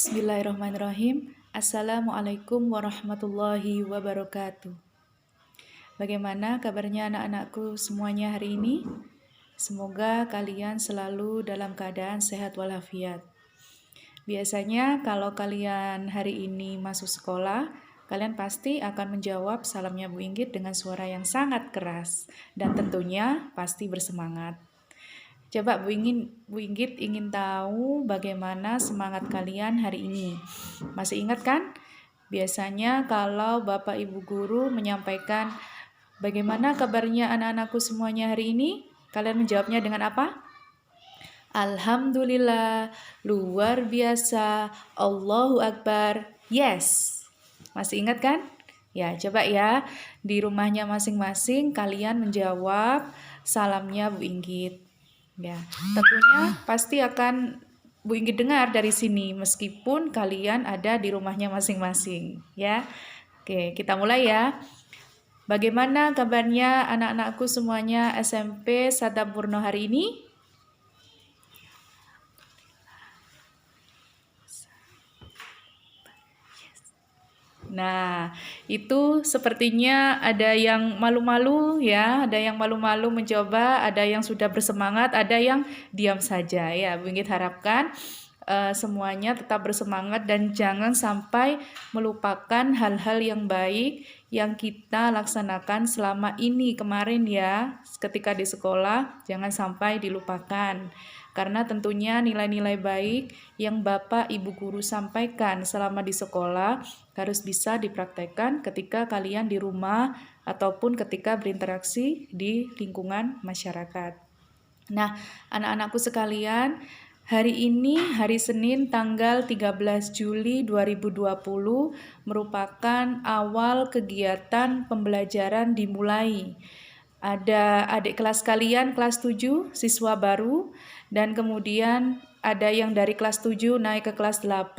Bismillahirrahmanirrahim. Assalamualaikum warahmatullahi wabarakatuh. Bagaimana kabarnya anak-anakku semuanya hari ini? Semoga kalian selalu dalam keadaan sehat walafiat. Biasanya kalau kalian hari ini masuk sekolah, kalian pasti akan menjawab salamnya Bu Inggit dengan suara yang sangat keras dan tentunya pasti bersemangat. Coba Bu Inggit ingin tahu bagaimana semangat kalian hari ini. Masih ingat kan? Biasanya kalau Bapak Ibu Guru menyampaikan bagaimana kabarnya anak-anakku semuanya hari ini, kalian menjawabnya dengan apa? Alhamdulillah, luar biasa, Allahu Akbar, yes. Masih ingat kan? Ya, coba ya, di rumahnya masing-masing kalian menjawab salamnya Bu Inggit. Ya, tentunya pasti akan Bu Inggit dengar dari sini meskipun kalian ada di rumahnya masing-masing, ya. Oke, kita mulai ya. Bagaimana kabarnya anak-anakku semuanya SMP Satapurno hari ini? Nah, itu sepertinya ada yang malu-malu ya, ada yang malu-malu mencoba, ada yang sudah bersemangat, ada yang diam saja ya. Bu Inggit harapkan semuanya tetap bersemangat dan jangan sampai melupakan hal-hal yang baik yang kita laksanakan selama ini kemarin ya, ketika di sekolah jangan sampai dilupakan. Karena tentunya nilai-nilai baik yang Bapak Ibu Guru sampaikan selama di sekolah harus bisa dipraktekkan ketika kalian di rumah ataupun ketika berinteraksi di lingkungan masyarakat. Nah, anak-anakku sekalian, hari ini hari Senin tanggal 13 Juli 2020 merupakan awal kegiatan pembelajaran dimulai. Ada adik kelas kalian kelas 7, siswa baru, dan kemudian ada yang dari kelas 7 naik ke kelas 8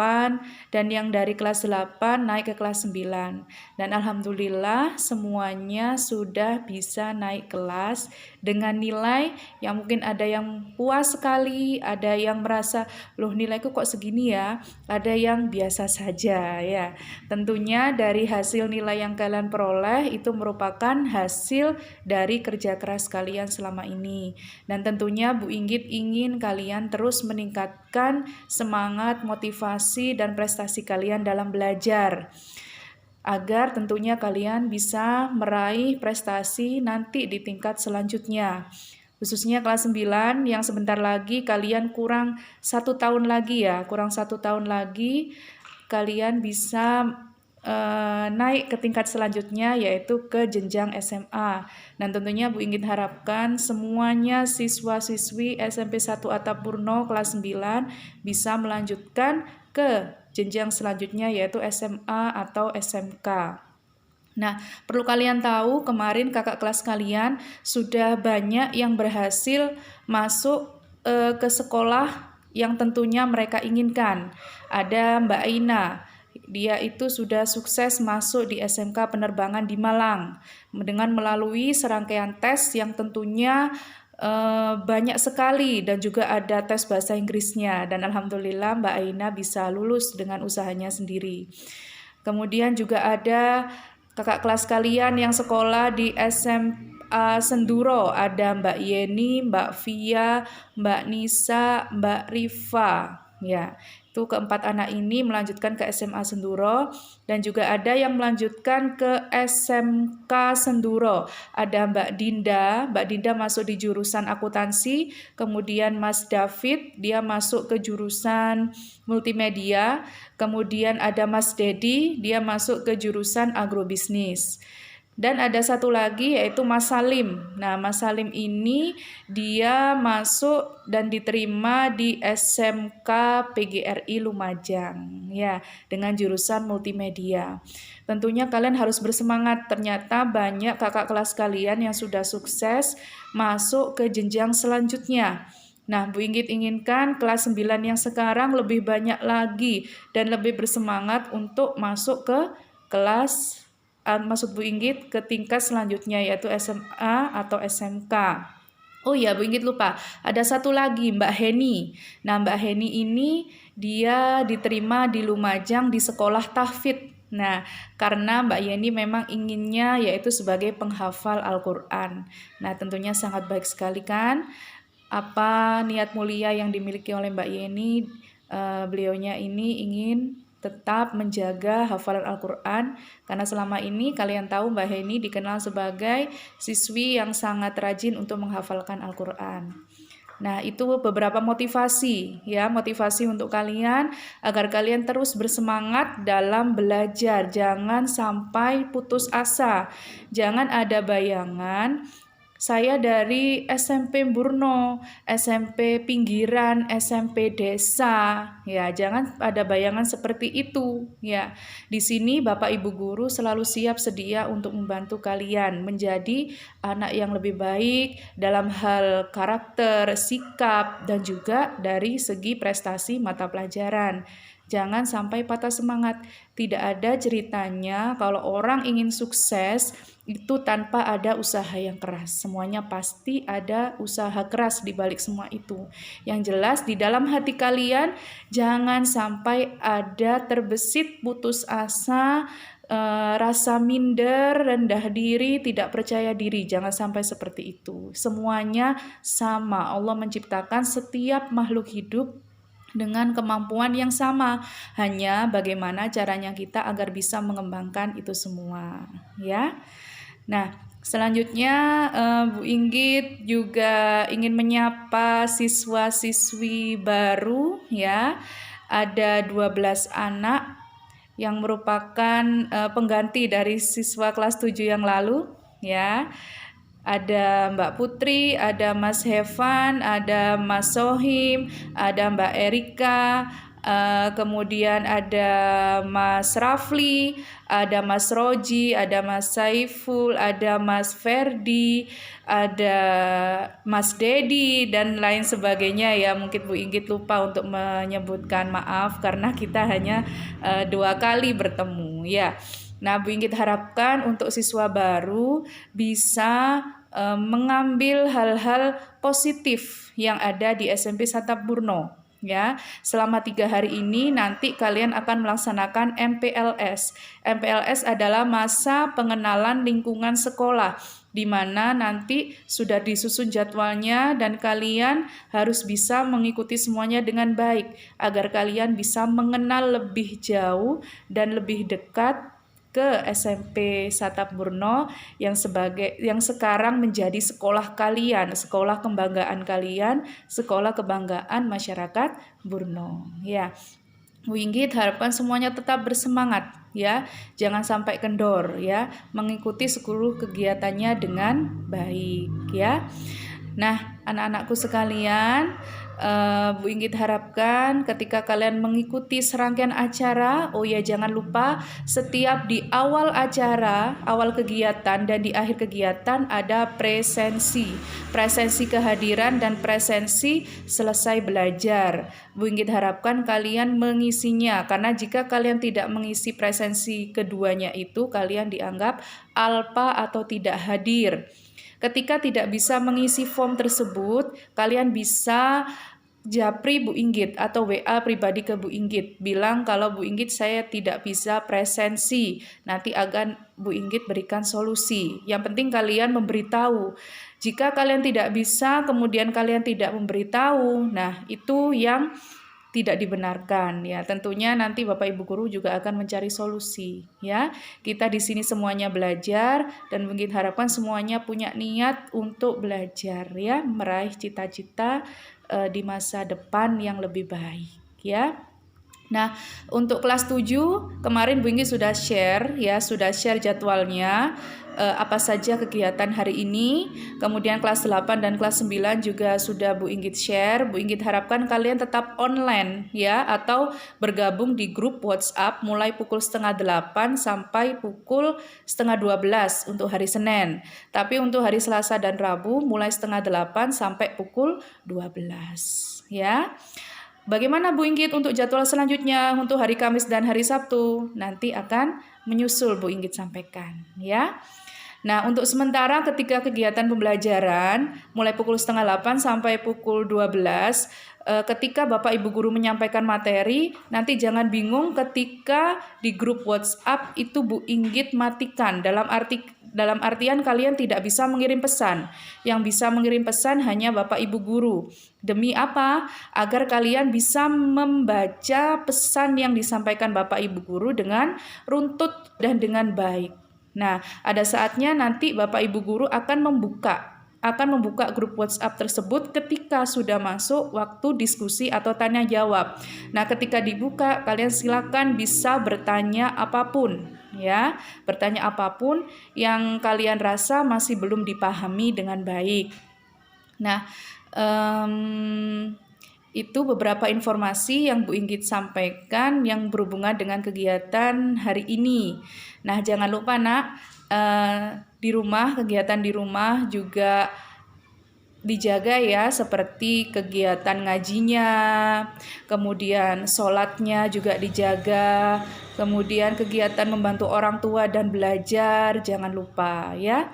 dan yang dari kelas 8 naik ke kelas 9. Dan alhamdulillah semuanya sudah bisa naik kelas dengan nilai yang mungkin ada yang puas sekali, ada yang merasa loh nilaiku kok segini ya, ada yang biasa saja ya. Tentunya dari hasil nilai yang kalian peroleh itu merupakan hasil dari kerja keras kalian selama ini. Dan tentunya Bu Inggit ingin kalian terus meningkatkan semangat, motivasi, dan prestasi kalian dalam belajar agar tentunya kalian bisa meraih prestasi nanti di tingkat selanjutnya. Khususnya kelas 9 yang sebentar lagi kalian kurang 1 tahun lagi ya, kurang 1 tahun lagi kalian bisa naik ke tingkat selanjutnya yaitu ke jenjang SMA. Dan tentunya Bu Inggit harapkan semuanya siswa-siswi SMP 1 Atapurno kelas 9 bisa melanjutkan ke jenjang selanjutnya yaitu SMA atau SMK. Nah, perlu kalian tahu kemarin kakak kelas kalian sudah banyak yang berhasil masuk ke sekolah yang tentunya mereka inginkan. Ada Mbak Aina. Dia itu sudah sukses masuk di SMK Penerbangan di Malang dengan melalui serangkaian tes yang tentunya banyak sekali dan juga ada tes bahasa Inggrisnya dan alhamdulillah Mbak Aina bisa lulus dengan usahanya sendiri. Kemudian juga ada kakak kelas kalian yang sekolah di SMA Senduro, ada Mbak Yeni, Mbak Via, Mbak Nisa, Mbak Rifa ya. Itu keempat anak ini melanjutkan ke SMA Senduro dan juga ada yang melanjutkan ke SMK Senduro. Ada Mbak Dinda masuk di jurusan akuntansi, kemudian Mas David dia masuk ke jurusan multimedia, kemudian ada Mas Dedi dia masuk ke jurusan agrobisnis. Dan ada satu lagi yaitu Mas Salim. Nah, Mas Salim ini dia masuk dan diterima di SMK PGRI Lumajang ya, dengan jurusan multimedia. Tentunya kalian harus bersemangat, ternyata banyak kakak kelas kalian yang sudah sukses masuk ke jenjang selanjutnya. Nah, Bu Inggit inginkan kelas 9 yang sekarang lebih banyak lagi dan lebih bersemangat untuk masuk ke kelas maksud Bu Inggit ke tingkat selanjutnya yaitu SMA atau SMK. Oh iya, Bu Inggit lupa. Ada satu lagi, Mbak Heni. Nah, Mbak Heni ini dia diterima di Lumajang di sekolah tahfidz. Nah, karena Mbak Yeni memang inginnya yaitu sebagai penghafal Al-Quran. Nah, tentunya sangat baik sekali kan apa niat mulia yang dimiliki oleh Mbak Yeni. Beliaunya ini ingin tetap menjaga hafalan Al-Quran karena selama ini kalian tahu Mbak Heni dikenal sebagai siswi yang sangat rajin untuk menghafalkan Al-Quran. Nah, itu beberapa motivasi ya, motivasi untuk kalian agar kalian terus bersemangat dalam belajar. Jangan sampai putus asa. Jangan ada bayangan saya dari SMP Burno, SMP pinggiran, SMP desa. Ya, jangan ada bayangan seperti itu, ya. Di sini Bapak Ibu guru selalu siap sedia untuk membantu kalian menjadi anak yang lebih baik dalam hal karakter, sikap, dan juga dari segi prestasi mata pelajaran. Jangan sampai patah semangat. Tidak ada ceritanya kalau orang ingin sukses itu tanpa ada usaha yang keras. Semuanya pasti ada usaha keras di balik semua itu. Yang jelas di dalam hati kalian jangan sampai ada terbesit putus asa, rasa minder, rendah diri, tidak percaya diri. Jangan sampai seperti itu. Semuanya sama. Allah menciptakan setiap makhluk hidup dengan kemampuan yang sama, hanya bagaimana caranya kita agar bisa mengembangkan itu semua, ya. Nah, selanjutnya Bu Inggit juga ingin menyapa siswa-siswi baru, ya. Ada 12 anak yang merupakan pengganti dari siswa kelas 7 yang lalu, ya. Ada Mbak Putri, ada Mas Hevan, ada Mas Sohim, ada Mbak Erika, kemudian ada Mas Rafli, ada Mas Roji, ada Mas Saiful, ada Mas Ferdi, ada Mas Dedi, dan lain sebagainya ya. Mungkin Bu Inggit lupa untuk menyebutkan, maaf karena kita hanya 2 kali bertemu ya. Nah, Bu Inggit harapkan untuk siswa baru bisa mengambil hal-hal positif yang ada di SMP Satap Burno. Ya, selama 3 hari ini nanti kalian akan melaksanakan MPLS. MPLS adalah masa pengenalan lingkungan sekolah, di mana nanti sudah disusun jadwalnya dan kalian harus bisa mengikuti semuanya dengan baik agar kalian bisa mengenal lebih jauh dan lebih dekat ke SMP Satap Burno yang sekarang menjadi sekolah kalian, sekolah kebanggaan kalian, sekolah kebanggaan masyarakat Burno. Ya, Bu Inggit harapkan semuanya tetap bersemangat ya, jangan sampai kendor ya, mengikuti seluruh kegiatannya dengan baik ya. Nah, anak-anakku sekalian, Bu Inggit harapkan ketika kalian mengikuti serangkaian acara, oh ya jangan lupa setiap di awal acara, awal kegiatan dan di akhir kegiatan ada presensi kehadiran dan presensi selesai belajar. Bu Inggit harapkan kalian mengisinya, karena jika kalian tidak mengisi presensi keduanya itu, kalian dianggap alpa atau tidak hadir. Ketika tidak bisa mengisi form tersebut, kalian bisa japri Bu Inggit atau WA pribadi ke Bu Inggit. Bilang kalau Bu Inggit saya tidak bisa presensi. Nanti akan Bu Inggit berikan solusi. Yang penting kalian memberitahu. Jika kalian tidak bisa, kemudian kalian tidak memberitahu. Nah, itu yang tidak dibenarkan ya. Tentunya nanti Bapak Ibu guru juga akan mencari solusi ya. Kita di sini semuanya belajar dan mungkin harapkan semuanya punya niat untuk belajar ya, meraih cita-cita di masa depan yang lebih baik ya. Nah, untuk kelas 7 kemarin Bu Inggit sudah share jadwalnya apa saja kegiatan hari ini. Kemudian kelas 8 dan kelas 9 juga sudah Bu Inggit share. Bu Inggit harapkan kalian tetap online ya, atau bergabung di grup WhatsApp mulai pukul 7:30 sampai pukul 11:30 untuk hari Senin. Tapi untuk hari Selasa dan Rabu mulai 7:30 sampai pukul 12 ya. Bagaimana Bu Inggit untuk jadwal selanjutnya untuk hari Kamis dan hari Sabtu? Nanti akan menyusul Bu Inggit sampaikan ya. Nah, untuk sementara ketika kegiatan pembelajaran mulai pukul setengah 8 sampai pukul 12, ketika Bapak Ibu guru menyampaikan materi, nanti jangan bingung ketika di grup WhatsApp itu Bu Inggit matikan. Dalam artian kalian tidak bisa mengirim pesan. Yang bisa mengirim pesan hanya Bapak Ibu guru. Demi apa? Agar kalian bisa membaca pesan yang disampaikan Bapak Ibu guru dengan runtut dan dengan baik. Nah, ada saatnya nanti Bapak Ibu guru akan membuka grup WhatsApp tersebut ketika sudah masuk waktu diskusi atau tanya jawab. Nah, ketika dibuka, kalian silakan bisa bertanya apapun, ya. Bertanya apapun yang kalian rasa masih belum dipahami dengan baik. Nah, itu beberapa informasi yang Bu Inggit sampaikan yang berhubungan dengan kegiatan hari ini. Nah, jangan lupa nak, di rumah, kegiatan di rumah juga dijaga ya, seperti kegiatan ngajinya, kemudian sholatnya juga dijaga, kemudian kegiatan membantu orang tua dan belajar, jangan lupa ya.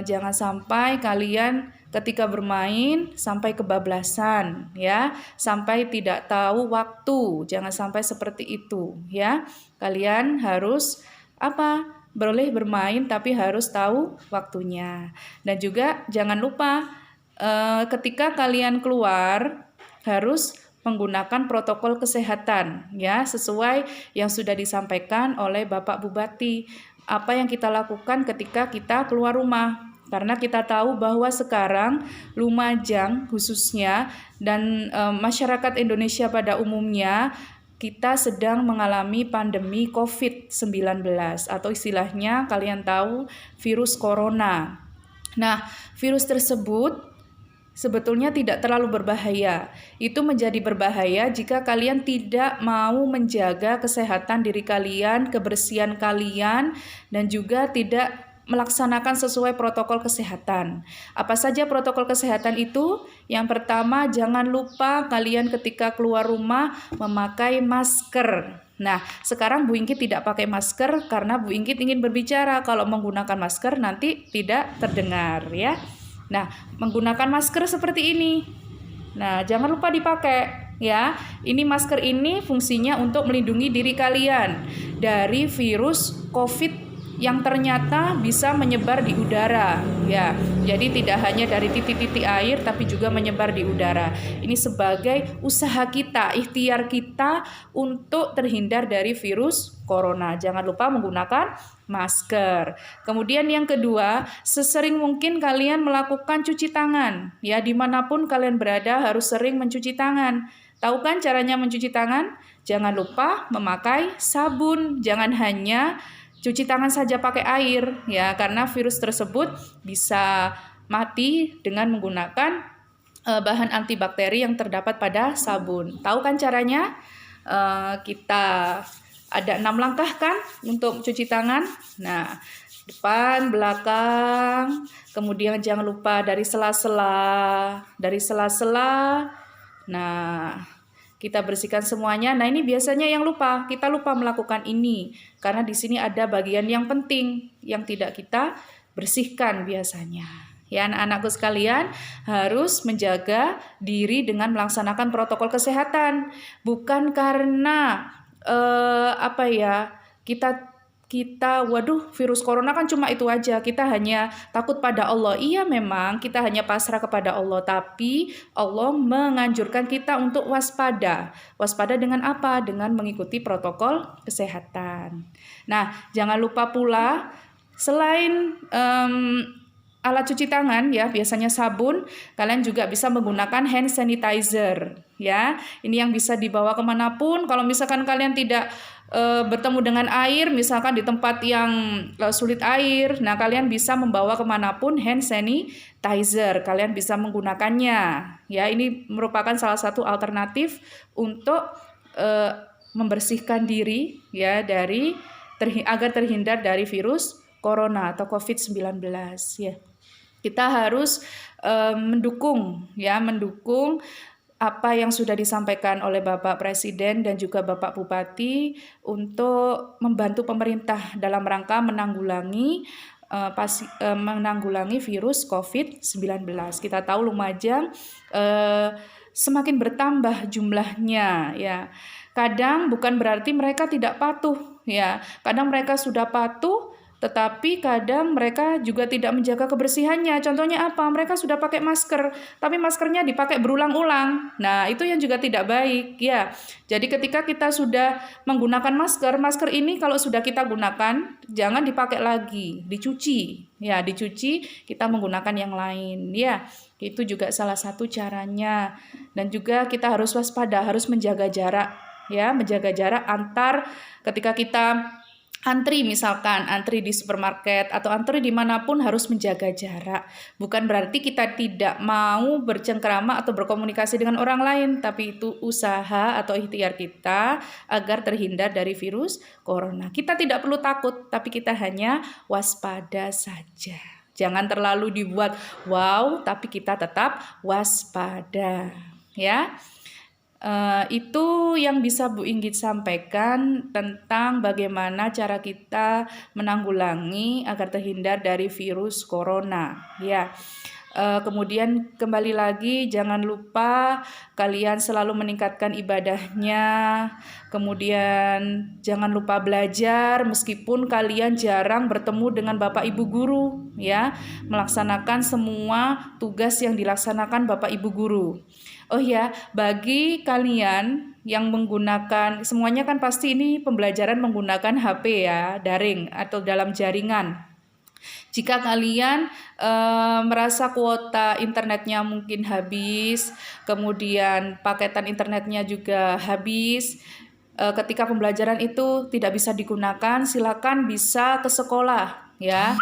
Jangan sampai kalian ketika bermain sampai kebablasan ya, sampai tidak tahu waktu, jangan sampai seperti itu ya. Kalian harus boleh bermain tapi harus tahu waktunya. Dan juga jangan lupa ketika kalian keluar harus menggunakan protokol kesehatan ya, sesuai yang sudah disampaikan oleh Bapak Bupati. Apa yang kita lakukan ketika kita keluar rumah? Karena kita tahu bahwa sekarang Lumajang khususnya dan masyarakat Indonesia pada umumnya kita sedang mengalami pandemi COVID-19 atau istilahnya kalian tahu virus corona. Nah, virus tersebut sebetulnya tidak terlalu berbahaya. Itu menjadi berbahaya jika kalian tidak mau menjaga kesehatan diri kalian, kebersihan kalian, dan juga tidak melaksanakan sesuai protokol kesehatan. Apa saja protokol kesehatan itu? Yang pertama, jangan lupa kalian ketika keluar rumah memakai masker. Nah, sekarang Bu Inggit tidak pakai masker karena Bu Inggit ingin berbicara. Kalau menggunakan masker nanti tidak terdengar ya. Nah, menggunakan masker seperti ini. Nah, jangan lupa dipakai ya. Ini masker ini fungsinya untuk melindungi diri kalian dari virus COVID yang ternyata bisa menyebar di udara ya. Jadi tidak hanya dari titik-titik air tapi juga menyebar di udara. Ini sebagai usaha kita, ikhtiar kita untuk terhindar dari virus corona. Jangan lupa menggunakan masker. Kemudian yang kedua, sesering mungkin kalian melakukan cuci tangan ya, dimanapun kalian berada harus sering mencuci tangan. Tahu kan caranya mencuci tangan? Jangan lupa memakai sabun. Jangan hanya cuci tangan saja pakai air ya, karena virus tersebut bisa mati dengan menggunakan bahan antibakteri yang terdapat pada sabun. Tahu kan caranya? Kita ada 6 langkah kan untuk cuci tangan. Nah, depan, belakang, kemudian jangan lupa dari sela-sela. Nah, kita bersihkan semuanya. Nah, ini biasanya kita lupa melakukan ini karena di sini ada bagian yang penting yang tidak kita bersihkan biasanya. Ya, anak-anakku sekalian harus menjaga diri dengan melaksanakan protokol kesehatan. Bukan karena kita waduh virus corona kan cuma itu aja, kita hanya takut pada Allah. Iya, memang kita hanya pasrah kepada Allah, tapi Allah menganjurkan kita untuk waspada. Waspada dengan apa? Dengan mengikuti protokol kesehatan. Nah, jangan lupa pula selain alat cuci tangan ya, biasanya sabun, kalian juga bisa menggunakan hand sanitizer ya. Ini yang bisa dibawa kemanapun. Kalau misalkan kalian tidak bertemu dengan air, misalkan di tempat yang sulit air, nah kalian bisa membawa kemanapun hand sanitizer, kalian bisa menggunakannya ya. Ini merupakan salah satu alternatif untuk membersihkan diri ya agar terhindar dari virus corona atau COVID-19 ya. Kita harus mendukung apa yang sudah disampaikan oleh Bapak Presiden dan juga Bapak Bupati untuk membantu pemerintah dalam rangka menanggulangi menanggulangi virus COVID-19. Kita tahu Lumajang semakin bertambah jumlahnya ya. Kadang bukan berarti mereka tidak patuh ya. Kadang mereka sudah patuh tetapi kadang mereka juga tidak menjaga kebersihannya. Contohnya apa? Mereka sudah pakai masker, tapi maskernya dipakai berulang-ulang. Nah, itu yang juga tidak baik ya. Jadi ketika kita sudah menggunakan masker, masker ini kalau sudah kita gunakan, jangan dipakai lagi, dicuci. Ya, dicuci, kita menggunakan yang lain ya. Itu juga salah satu caranya. Dan juga kita harus waspada, harus menjaga jarak ya, menjaga jarak antar ketika kita antri, misalkan antri di supermarket atau antri dimanapun harus menjaga jarak. Bukan berarti kita tidak mau bercengkrama atau berkomunikasi dengan orang lain, tapi itu usaha atau ikhtiar kita agar terhindar dari virus corona. Kita tidak perlu takut, tapi kita hanya waspada saja. Jangan terlalu dibuat wow, tapi kita tetap waspada, ya. Itu yang bisa Bu Inggit sampaikan tentang bagaimana cara kita menanggulangi agar terhindar dari virus corona ya. Kemudian kembali lagi jangan lupa kalian selalu meningkatkan ibadahnya. Kemudian jangan lupa belajar meskipun kalian jarang bertemu dengan Bapak Ibu guru ya. Melaksanakan semua tugas yang dilaksanakan Bapak Ibu guru. Oh ya, bagi kalian yang menggunakan, semuanya kan pasti ini pembelajaran menggunakan HP ya, daring atau dalam jaringan. Jika kalian merasa kuota internetnya mungkin habis, kemudian paketan internetnya juga habis, ketika pembelajaran itu tidak bisa digunakan, silakan bisa ke sekolah ya.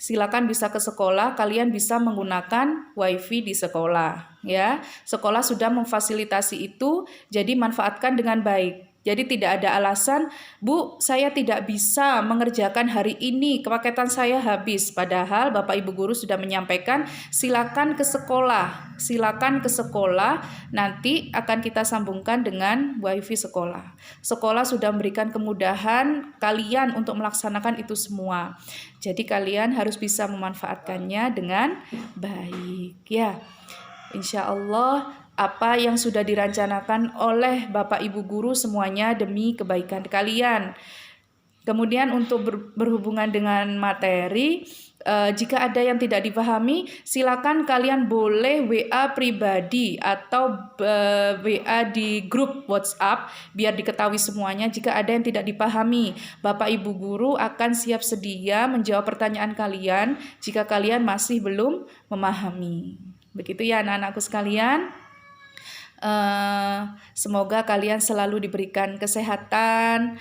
Silakan bisa ke sekolah, kalian bisa menggunakan WiFi di sekolah ya. Sekolah sudah memfasilitasi itu, jadi manfaatkan dengan baik. Jadi tidak ada alasan, Bu, saya tidak bisa mengerjakan hari ini, paketan saya habis. Padahal Bapak Ibu guru sudah menyampaikan, silakan ke sekolah. Silakan ke sekolah, nanti akan kita sambungkan dengan WiFi sekolah. Sekolah sudah memberikan kemudahan kalian untuk melaksanakan itu semua. Jadi kalian harus bisa memanfaatkannya dengan baik ya. Insya Allah apa yang sudah direncanakan oleh Bapak Ibu guru semuanya demi kebaikan kalian. Kemudian untuk berhubungan dengan materi, jika ada yang tidak dipahami, silakan kalian boleh WA pribadi atau WA di grup WhatsApp biar diketahui semuanya. Jika ada yang tidak dipahami, Bapak Ibu guru akan siap sedia menjawab pertanyaan kalian jika kalian masih belum memahami. Begitu ya anak-anakku sekalian. Semoga kalian selalu diberikan kesehatan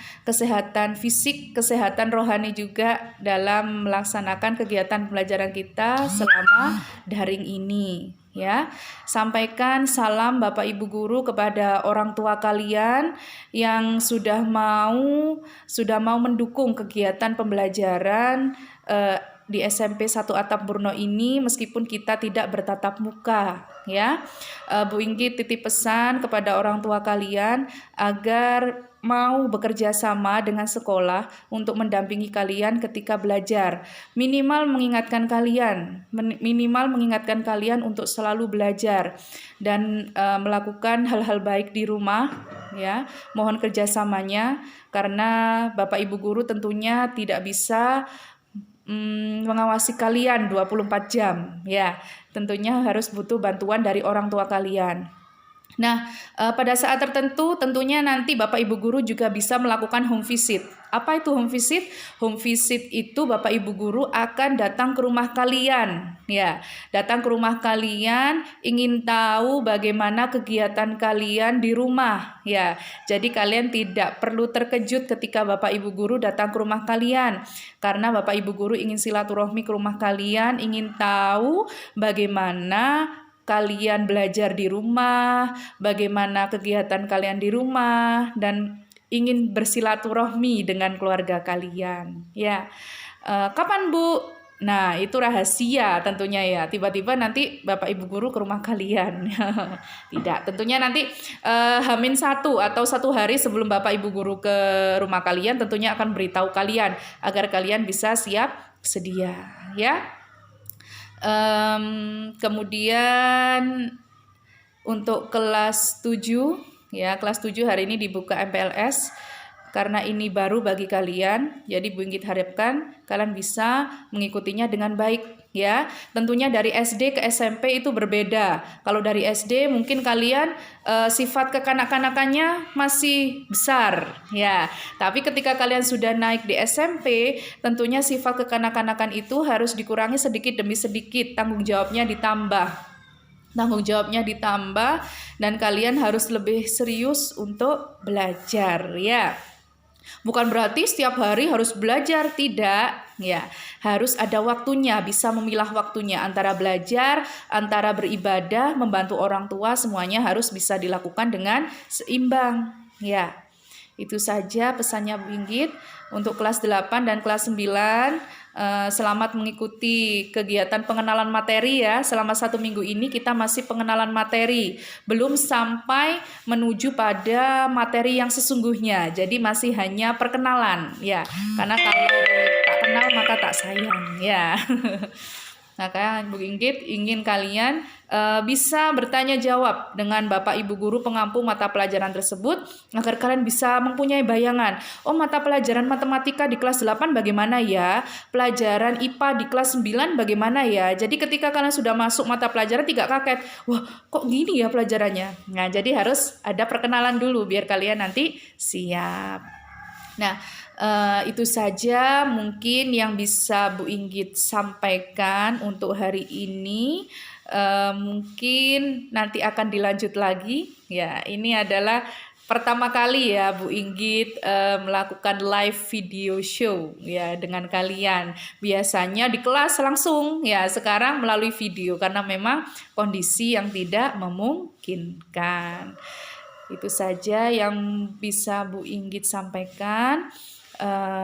fisik, kesehatan rohani juga dalam melaksanakan kegiatan pembelajaran kita selama daring ini ya. Sampaikan salam Bapak Ibu guru kepada orang tua kalian yang sudah mau mendukung kegiatan pembelajaran di SMP 1 Atap Burno ini meskipun kita tidak bertatap muka ya. Bu Inggit titip pesan kepada orang tua kalian agar mau bekerja sama dengan sekolah untuk mendampingi kalian ketika belajar. Minimal mengingatkan kalian untuk selalu belajar dan melakukan hal-hal baik di rumah ya. Mohon kerjasamanya karena Bapak Ibu guru tentunya tidak bisa mengawasi kalian 24 jam ya. Tentunya harus butuh bantuan dari orang tua kalian. Nah, pada saat tertentu tentunya nanti Bapak Ibu guru juga bisa melakukan home visit. Apa itu home visit? Home visit itu Bapak Ibu guru akan datang ke rumah kalian ya. Datang ke rumah kalian ingin tahu bagaimana kegiatan kalian di rumah ya. Jadi kalian tidak perlu terkejut ketika Bapak Ibu guru datang ke rumah kalian. Karena Bapak Ibu guru ingin silaturahmi ke rumah kalian, ingin tahu bagaimana kalian belajar di rumah, bagaimana kegiatan kalian di rumah, dan ingin bersilaturahmi dengan keluarga kalian. Ya, kapan Bu? Nah, itu rahasia tentunya ya. Tiba-tiba nanti Bapak Ibu guru ke rumah kalian. Tidak, tentunya nanti H-1 atau 1 hari sebelum Bapak Ibu guru ke rumah kalian tentunya akan beritahu kalian agar kalian bisa siap sedia ya. Kemudian untuk kelas 7 ya, kelas 7 hari ini dibuka MPLS. Karena ini baru bagi kalian, jadi Bu Inggit harapkan kalian bisa mengikutinya dengan baik ya. Tentunya dari SD ke SMP itu berbeda. Kalau dari SD mungkin kalian sifat kekanak-kanakannya masih besar ya. Tapi ketika kalian sudah naik di SMP, tentunya sifat kekanak-kanakan itu harus dikurangi sedikit demi sedikit, tanggung jawabnya ditambah dan kalian harus lebih serius untuk belajar ya. Bukan berarti setiap hari harus belajar, tidak ya. Harus ada waktunya, bisa memilah waktunya antara belajar, antara beribadah, membantu orang tua, semuanya harus bisa dilakukan dengan seimbang ya. Itu saja pesannya Bu Inggit untuk kelas 8 dan kelas 9. Selamat mengikuti kegiatan pengenalan materi ya. Selama 1 minggu ini kita masih pengenalan materi, belum sampai menuju pada materi yang sesungguhnya. Jadi masih hanya perkenalan ya. Karena kalau tak kenal maka tak sayang ya. Maka Bu Inggit ingin kalian bisa bertanya jawab dengan Bapak Ibu Guru pengampu mata pelajaran tersebut agar kalian bisa mempunyai bayangan. Oh, mata pelajaran matematika di kelas 8 bagaimana ya? Pelajaran IPA di kelas 9 bagaimana ya? Jadi ketika kalian sudah masuk mata pelajaran tidak kaget. Wah, kok gini ya pelajarannya? Nah, jadi harus ada perkenalan dulu biar kalian nanti siap. Nah, itu saja mungkin yang bisa Bu Inggit sampaikan untuk hari ini. Mungkin nanti akan dilanjut lagi. Ya, ini adalah pertama kali ya Bu Inggit melakukan live video show ya dengan kalian. Biasanya di kelas langsung ya, sekarang melalui video karena memang kondisi yang tidak memungkinkan. Itu saja yang bisa Bu Inggit sampaikan.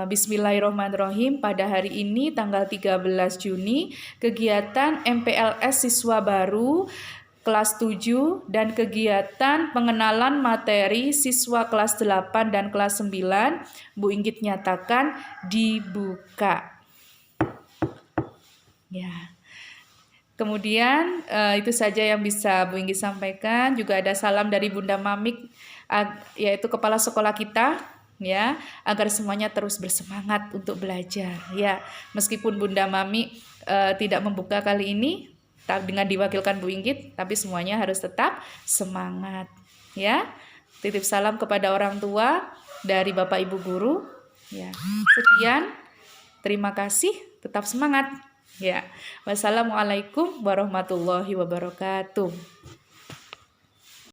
Bismillahirrahmanirrahim. Pada hari ini tanggal 13 Juni kegiatan MPLS siswa baru kelas 7 dan kegiatan pengenalan materi siswa kelas 8 dan kelas 9 Bu Inggit nyatakan dibuka. Ya. Kemudian itu saja yang bisa Bu Inggit sampaikan. Juga ada salam dari Bunda Mamik, yaitu kepala sekolah kita ya, agar semuanya terus bersemangat untuk belajar ya. Meskipun Bunda Mami tidak membuka kali ini dengan diwakilkan Bu Inggit, tapi semuanya harus tetap semangat ya. Titip salam kepada orang tua dari Bapak Ibu guru ya. Sekian, terima kasih, tetap semangat ya. Wassalamualaikum warahmatullahi wabarakatuh.